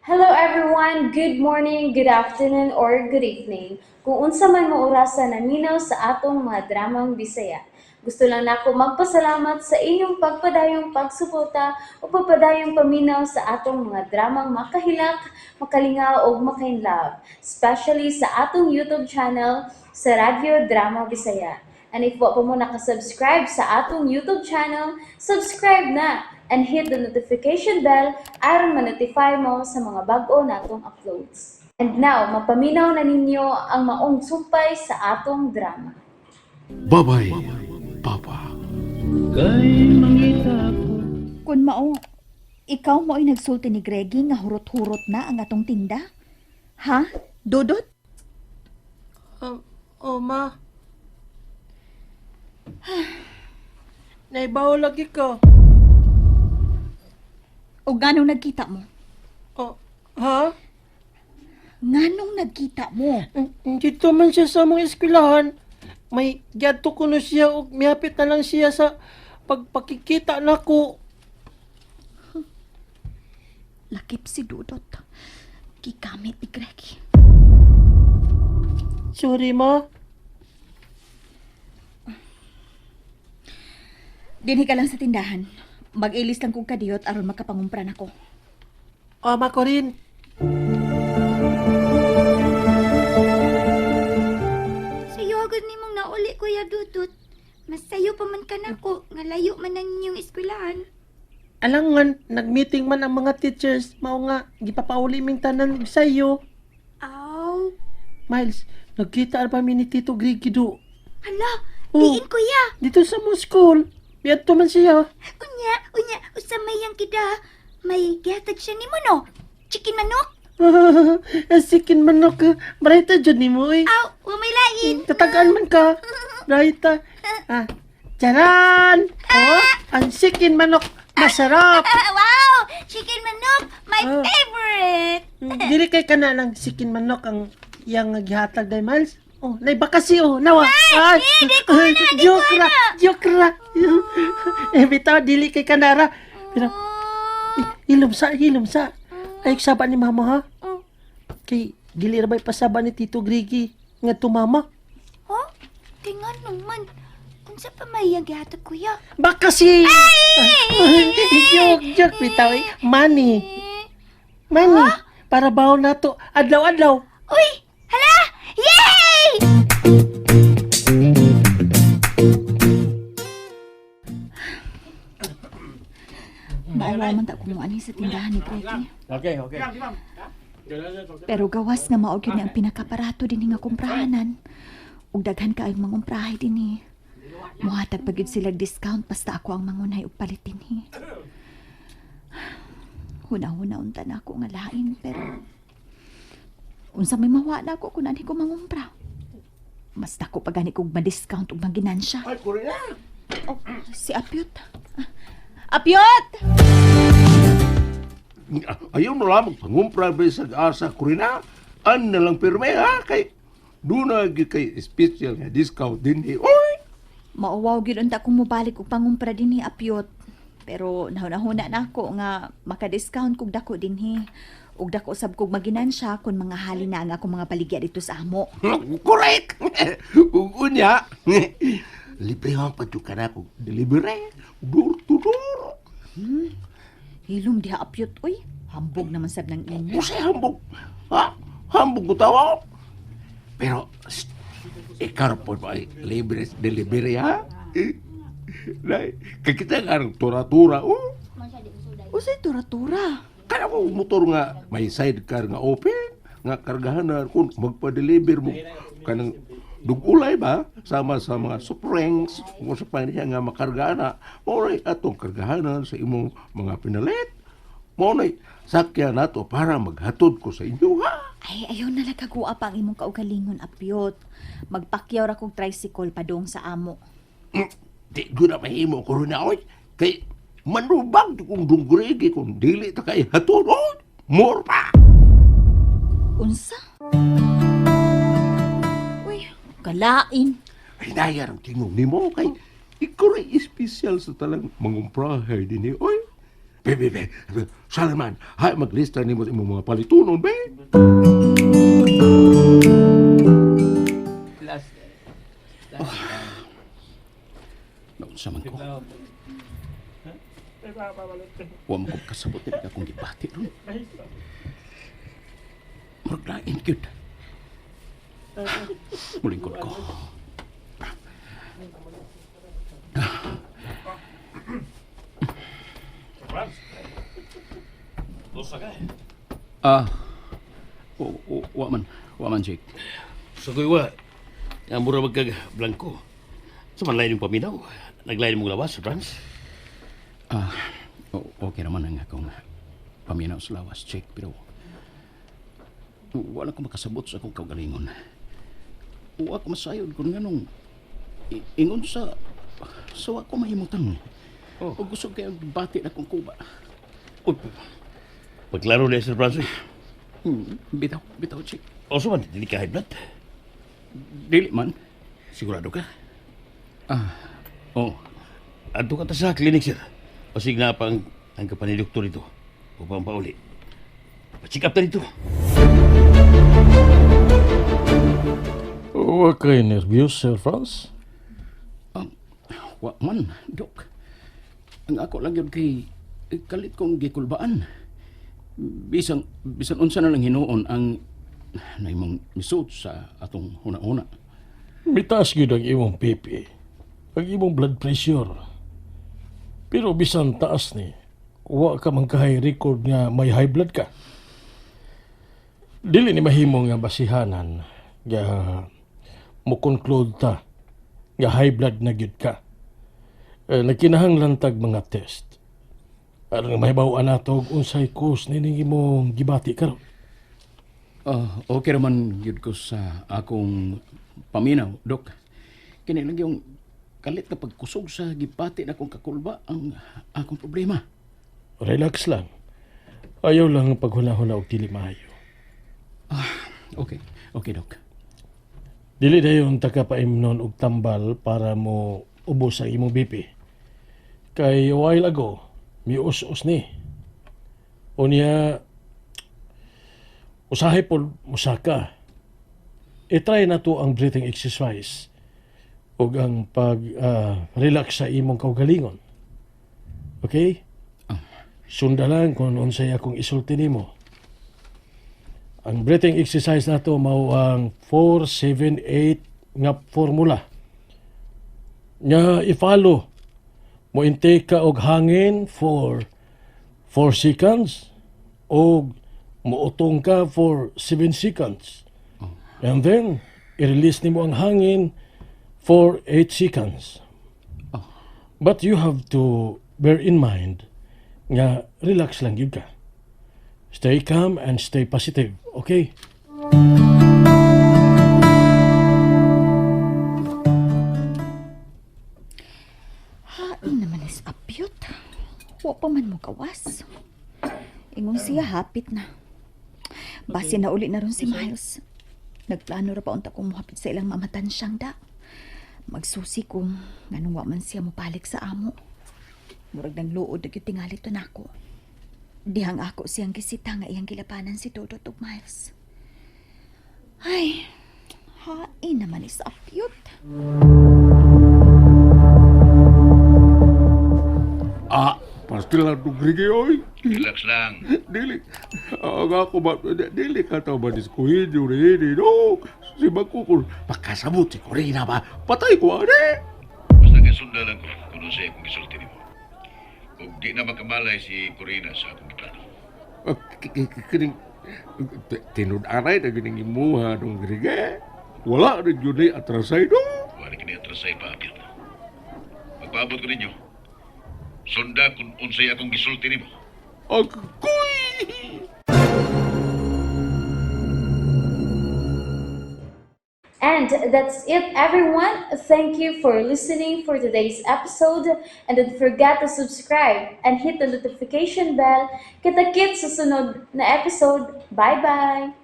Hello everyone, good morning, good afternoon, or good evening. Kung unsa man mo orasan naminaw sa atong mga dramang Bisaya. Gusto lang nako magpasalamat sa inyong pagpadayong pagsuporta o pagpadayong paminaw sa atong mga dramang makahilak, makalingaw o makainlove, especially sa atong YouTube channel sa Radyo Drama Bisaya. And if wa pa mo nakasubscribe sa atong YouTube channel, subscribe na and hit the notification bell aron ma-notify mo sa mga bag-o natong uploads. And now, mapaminaw na ninyo ang maong sumpay sa atong drama. Babay, Papa. Kay mangita ko. Kun mao, ikaw mo ay nagsulti ni Greggy nga hurot-hurot na ang atong tinda? Ha? Dodot? Ma. Naibaw lagi ko. O ganong nagkita mo? Ha? Nganong nagkita mo? Dito man siya sa mong eskwelahan. May gyadto ko no siya o miyapit na lang siya sa pagpakikita nako. Lakip si Dodot. Gigamit ni Greggy. Sorry, ma. Dinhi ka lang sa tindahan. Mag-ilis lang kong kadiyot aron makapangumpran ako. Ma ko rin. Sayo agad ni mong nauli, Kuya Dudut. Mas sayo pa man ka nako, nga layo man ang inyong eskwelahan. Alangan, nag-meeting man ang mga teachers. Mao nga, gipapauli ming tanan sa'yo. Aw, Miles, nagkita pa mi ni Tito Griggy do. hala, Oh. diin Kuya. Dito sa mo school. Biyadto man siya. Unya, usamay ang kita. May gihatag siya ni mo, no? Chicken manok? Sikin manok. Marita dyan ni mo eh. Aw, may lain. Tatagaan man ka. Marita. Charan! Oh, ang sikin manok. Masarap. Wow, chicken manok, my Ah. favorite. Dili kay ka na ng sikin manok ang iyang gihatag day Miles. Oh, naiba kasi oh. Nawa. Ay, joke ra. Joke ra. Bitaw, dili kay kanara. Pero, hilom sa. Ay, saba ni mama ha. Kay, dili ra ba'y pasaba ni Tito Griggy nga to mama. Oh, tingan naman. Unsa pa may gihatag, Kuya? Baka si... joke, bitaw eh. Money. Para bawo na to. Adlaw-adlaw. Uy, hala! Yay! Maawa man ta kung ani sa tindahan ni Greggy. Okay. Pero gawas nga maog yun ang pinakaparato din nga kumprahanan. Ug daghan ka ay mangumprahay din eh. Muhatag pagid sila discount basta ako ang mangunay og palit din eh. Huna-huna unta na ako nga lain pero unsa may mawa na ako kung ani ko mangumpra. Mas dako pa gani kog ma-discount ug maginansya. Ay, Kurina. Oh, si Apyot. Apyot! Ayaw mo lang magpangumpra ba sa asa, Kurina. An na lang pirme, ha? Kay, doon na kay special nga discount din eh. Oy! Mauwaw gyud unta kung mobalik og pangumpra dinhi Apyot. Pero nahuna-huna na ako nga maka-discount kog dako dinhi. Ug dako sab kog maginansya kun mga hali na nga akong mga baligya dito sa amo. Correct! Kung unya, libre ang padyukan ako. Delivery, door to door. Hilom diha Apyot oy. Hambog naman sab ng imo. Kasi hambog. Ha? Hambog ko tawa. Pero, ikaw po ba ay libre delivery, ha? Nay, kakita nga ng tura-tura. Oh, Usay tura-tura. kaya mo motor nga may sidecar nga open. Nga kargahanan kung magpa-deliver mo kanang dugulay ba sama sa mga springs kung sa paniya nga makargana mo'y atong kargahanan sa imong mga pinalit mo'y sakya nato para maghatod ko sa inyo ha. Ay, ayaw na lagagua pa ang imong kaugalingon Apyot. Magpakyaw ra kog tricycle padung sa amo. Di ko na mahimo ko rin oy kay manubag kung dunggurigi kung dili ta kay hatod oy more pa. Unsa? Uy, kalain. Ay nayar ang tingog nimo kay ikaw rin espesyal sa talang mangumprahay din oy. Be. Salaman, hay maglista ni mo imong mga palitunon, be. Naunsa man ko. Wa mo ko kasabot ni akong gibati ron. Maglain gyud. Mulingkod ko. Ah, wa man, Jake. Sagoy wa. Ang mura magkag blanco. Sa man lain yung paminaw. Naglain mong lawas, Franz. Okay naman ang akong paminaw sa lawas, Jake, pero wala ko makasabot sa akong kaugalingon. Wa ko masayod kung nganong ingon sa wa ko mahimutan. O gusto kayo bati na kong kuba. Uy, paglaro na Sir Franz. Bitaw, Jake. O sa man, hindi ka high blood. Dili man. Sigurado ka? Oh, Adto ka ta sa klinik, sir. O sige nga pa ang kapani doktor ito. Upang pauli. Pa-check up na dito. Huwag kayo nervyos, Sir Franz. wa man, Dok. Ang ako lang yun kay kalit kong gikulbaan. Bisan unsa na lang hinuon ang naimong misud sa atong huna-huna. Mitaas yun ang imong PP. Ang imong blood pressure. Pero bisan taas ni, wa ka man ka-high record nga may high blood ka. Dili ni mahimo nga basihanan nga mo conclude ta nga high blood na gyud ka. Nagkinahanglan tag mga test. Aron mahibaw-an nato og unsay cause nining imong gibati karon. Okay naman yun ko sa akong paminaw, Dok. Kini lang yung kalit kapag kusog sa gipati na kong kakulba ang akong problema. Relax lang. Ayaw lang paghula-hula og dili maayo. Okay, Dok. Dili dayon takapaimnon og tambal para mo ubos ang imong BP. Kay a while ago, mius-us ni. Unya, usahay po musaka. I-try na to ang breathing exercise o ang pag-relax sa imong kaugalingon. Okay? Sunda lang kung unsay akong isulti nimo. Ang breathing exercise na to mao ang 4-7-8 nga formula. Nga i-follow. Mo intake ka og hangin for 4 seconds o muutong ka for 7 seconds. And then, i-release nimo ang hangin for 8 seconds. But you have to bear in mind nga relax lang yun ka. Stay calm and stay positive, okay? Hain naman is apyot. Wa pa man mo kawas. Ingon siya hapit na. Base na uli na ron si Miles. Nagplano ra pa unta kong muhapit sa ilang mamatan siyang da. Magsusi ko nganong wa man siya mopalik sa amo. Murag nang luod na gyud tingali to nako. Dihang ako siyang gisita nga iyang gilapanan si Dodot ug Miles. Ay, hain naman is apyot. Pastilan dugrigi, oy. Relax lang. Dili. Ang ako ba, dili ka tao ba diskuhin yung rini, no? Si Bagkukul, pakasabot si Corina ba? Patay ko, ane? Basta kasunda lang ko kung siya akong gisulti nimo. Kung di na makamalay si Corina sa akong plano. Kining, tinud-aray na gining imuha nung grige. Wala rin yun ay atrasay, no? Wala kini atrasay pa, Apil. Magpaabot ko ninyo. Sunda kung unsay akong gisulti nimo. Agoy! And that's it, everyone. Thank you for listening for today's episode. And don't forget to subscribe and hit the notification bell. Kita-kits sa sunod na episode. Bye-bye!